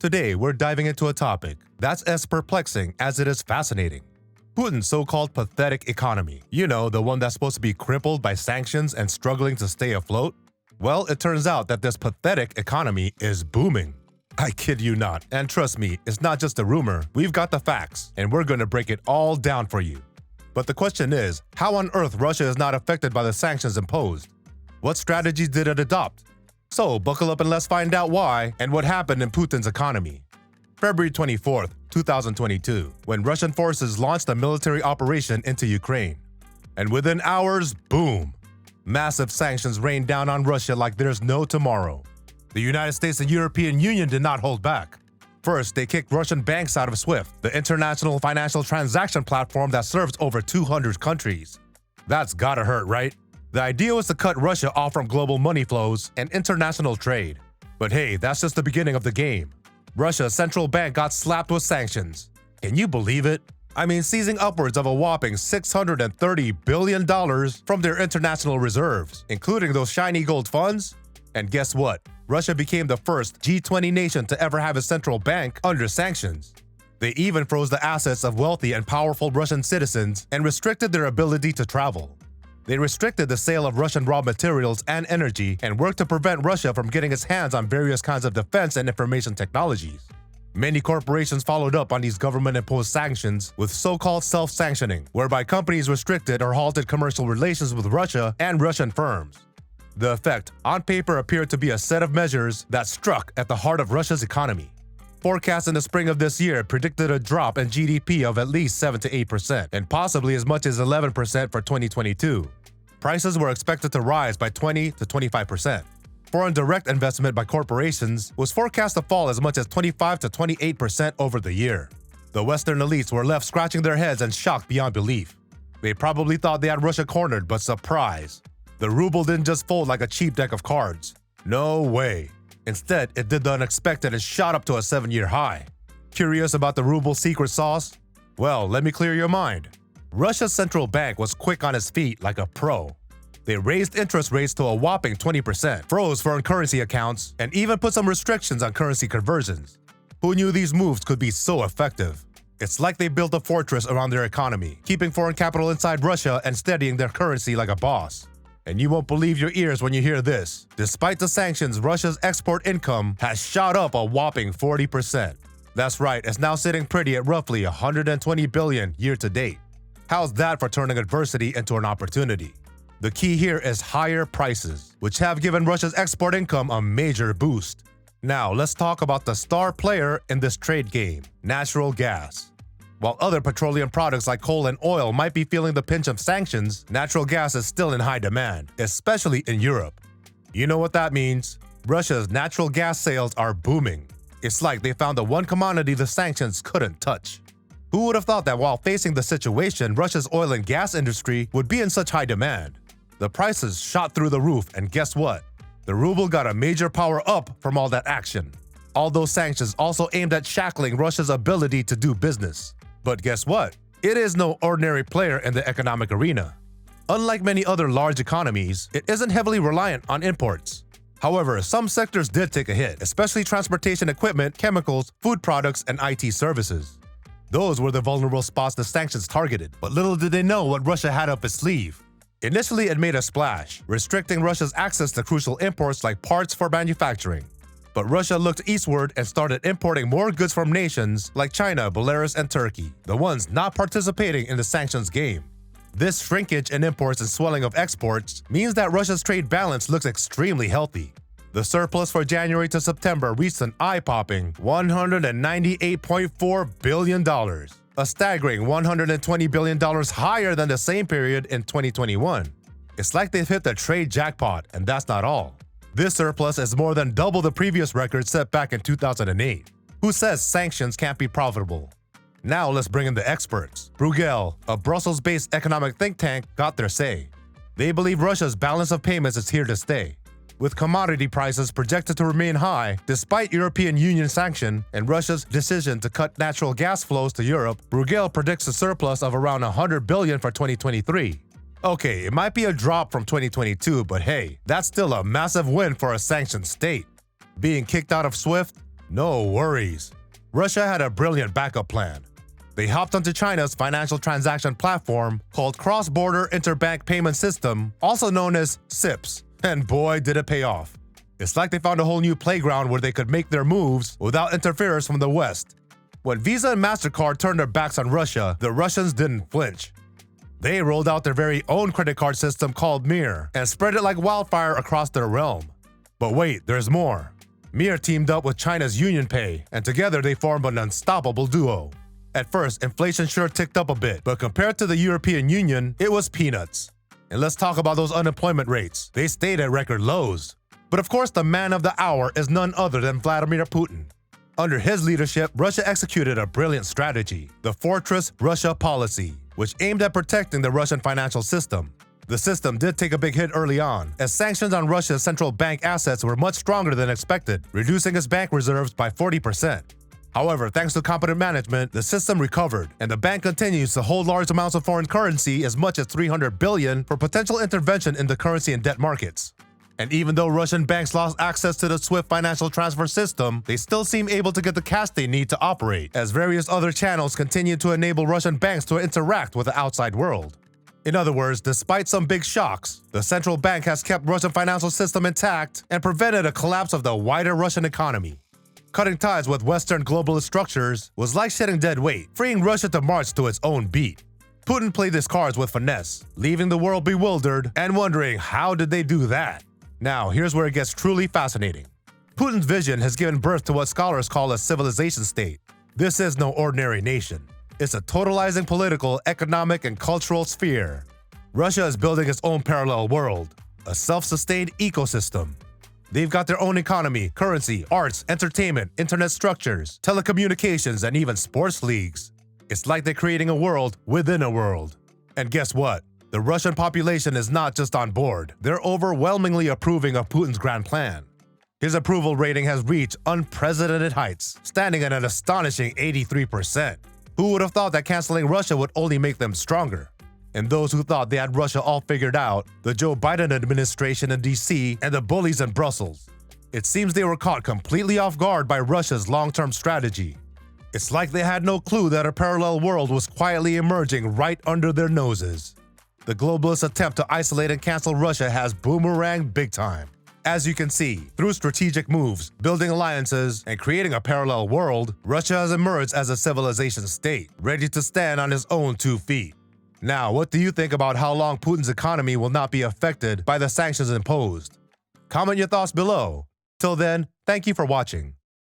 Today, we're diving into a topic that's as perplexing as it is fascinating. Putin's so-called pathetic economy. You know, the one that's supposed to be crippled by sanctions and struggling to stay afloat? Well, it turns out that this pathetic economy is booming. I kid you not. And trust me, it's not just a rumor. We've got the facts, and we're going to break it all down for you. But the question is, how on earth Russia is not affected by the sanctions imposed? What strategies did it adopt? So, buckle up and let's find out why and what happened in Putin's economy. February 24th, 2022, when Russian forces launched a military operation into Ukraine. And within hours, boom! Massive sanctions rained down on Russia like there's no tomorrow. The United States and European Union did not hold back. First, they kicked Russian banks out of SWIFT, the international financial transaction platform that serves over 200 countries. That's gotta hurt, right? The idea was to cut Russia off from global money flows and international trade. But hey, that's just the beginning of the game. Russia's central bank got slapped with sanctions. Can you believe it? I mean, seizing upwards of a whopping $630 billion from their international reserves, including those shiny gold funds. And guess what? Russia became the first G20 nation to ever have a central bank under sanctions. They even froze the assets of wealthy and powerful Russian citizens and restricted their ability to travel. They restricted the sale of Russian raw materials and energy and worked to prevent Russia from getting its hands on various kinds of defense and information technologies. Many corporations followed up on these government-imposed sanctions with so-called self-sanctioning, whereby companies restricted or halted commercial relations with Russia and Russian firms. The effect, on paper, appeared to be a set of measures that struck at the heart of Russia's economy. Forecasts in the spring of this year predicted a drop in GDP of at least 7 to 8% and possibly as much as 11% for 2022. Prices were expected to rise by 20 to 25%. Foreign direct investment by corporations was forecast to fall as much as 25 to 28% over the year. The Western elites were left scratching their heads and shocked beyond belief. They probably thought they had Russia cornered, but surprise! The ruble didn't just fold like a cheap deck of cards. No way. Instead, it did the unexpected and shot up to a 7-year high. Curious about the ruble's secret sauce? Well, let me clear your mind. Russia's central bank was quick on its feet like a pro. They raised interest rates to a whopping 20%, froze foreign currency accounts, and even put some restrictions on currency conversions. Who knew these moves could be so effective? It's like they built a fortress around their economy, keeping foreign capital inside Russia and steadying their currency like a boss. And you won't believe your ears when you hear this. Despite the sanctions, Russia's export income has shot up a whopping 40%. That's right, it's now sitting pretty at roughly $120 billion year to date. How's that for turning adversity into an opportunity? The key here is higher prices, which have given Russia's export income a major boost. Now, let's talk about the star player in this trade game, natural gas. While other petroleum products like coal and oil might be feeling the pinch of sanctions, natural gas is still in high demand, especially in Europe. You know what that means? Russia's natural gas sales are booming. It's like they found the one commodity the sanctions couldn't touch. Who would have thought that while facing the situation, Russia's oil and gas industry would be in such high demand? The prices shot through the roof, and guess what? The ruble got a major power up from all that action. All those sanctions also aimed at shackling Russia's ability to do business. But guess what? It is no ordinary player in the economic arena. Unlike many other large economies, it isn't heavily reliant on imports. However, some sectors did take a hit, especially transportation equipment, chemicals, food products, and IT services. Those were the vulnerable spots the sanctions targeted, but little did they know what Russia had up its sleeve. Initially, it made a splash, restricting Russia's access to crucial imports like parts for manufacturing. But Russia looked eastward and started importing more goods from nations like China, Belarus, and Turkey, the ones not participating in the sanctions game. This shrinkage in imports and swelling of exports means that Russia's trade balance looks extremely healthy. The surplus for January to September reached an eye-popping $198.4 billion, a staggering $120 billion higher than the same period in 2021. It's like they've hit the trade jackpot, and that's not all. This surplus is more than double the previous record set back in 2008. Who says sanctions can't be profitable? Now let's bring in the experts. Bruegel, a Brussels-based economic think tank, got their say. They believe Russia's balance of payments is here to stay. With commodity prices projected to remain high despite European Union sanction and Russia's decision to cut natural gas flows to Europe, Bruegel predicts a surplus of around $100 billion for 2023. Okay, it might be a drop from 2022, but hey, that's still a massive win for a sanctioned state. Being kicked out of SWIFT? No worries. Russia had a brilliant backup plan. They hopped onto China's financial transaction platform called Cross-Border Interbank Payment System, also known as CIPS, and boy did it pay off. It's like they found a whole new playground where they could make their moves without interference from the West. When Visa and MasterCard turned their backs on Russia, the Russians didn't flinch. They rolled out their very own credit card system called Mir and spread it like wildfire across their realm. But wait, there's more. Mir teamed up with China's UnionPay, and together they formed an unstoppable duo. At first, inflation sure ticked up a bit, but compared to the European Union, it was peanuts. And let's talk about those unemployment rates. They stayed at record lows. But of course, the man of the hour is none other than Vladimir Putin. Under his leadership, Russia executed a brilliant strategy, the Fortress Russia policy, which aimed at protecting the Russian financial system. The system did take a big hit early on, as sanctions on Russia's central bank assets were much stronger than expected, reducing its bank reserves by 40%. However, thanks to competent management, the system recovered, and the bank continues to hold large amounts of foreign currency, as much as $300 billion, for potential intervention in the currency and debt markets. And even though Russian banks lost access to the SWIFT financial transfer system, they still seem able to get the cash they need to operate, as various other channels continue to enable Russian banks to interact with the outside world. In other words, despite some big shocks, the central bank has kept Russian financial system intact and prevented a collapse of the wider Russian economy. Cutting ties with Western globalist structures was like shedding dead weight, freeing Russia to march to its own beat. Putin played his cards with finesse, leaving the world bewildered and wondering how did they do that? Now, here's where it gets truly fascinating. Putin's vision has given birth to what scholars call a civilization state. This is no ordinary nation. It's a totalizing political, economic, and cultural sphere. Russia is building its own parallel world, a self-sustained ecosystem. They've got their own economy, currency, arts, entertainment, internet structures, telecommunications, and even sports leagues. It's like they're creating a world within a world. And guess what? The Russian population is not just on board. They're overwhelmingly approving of Putin's grand plan. His approval rating has reached unprecedented heights, standing at an astonishing 83%. Who would have thought that canceling Russia would only make them stronger? And those who thought they had Russia all figured out, the Joe Biden administration in DC and the bullies in Brussels. It seems they were caught completely off guard by Russia's long-term strategy. It's like they had no clue that a parallel world was quietly emerging right under their noses. The globalist attempt to isolate and cancel Russia has boomeranged big time. As you can see, through strategic moves, building alliances, and creating a parallel world, Russia has emerged as a civilization state, ready to stand on its own 2 feet. Now, what do you think about how long Putin's economy will not be affected by the sanctions imposed? Comment your thoughts below. Till then, thank you for watching.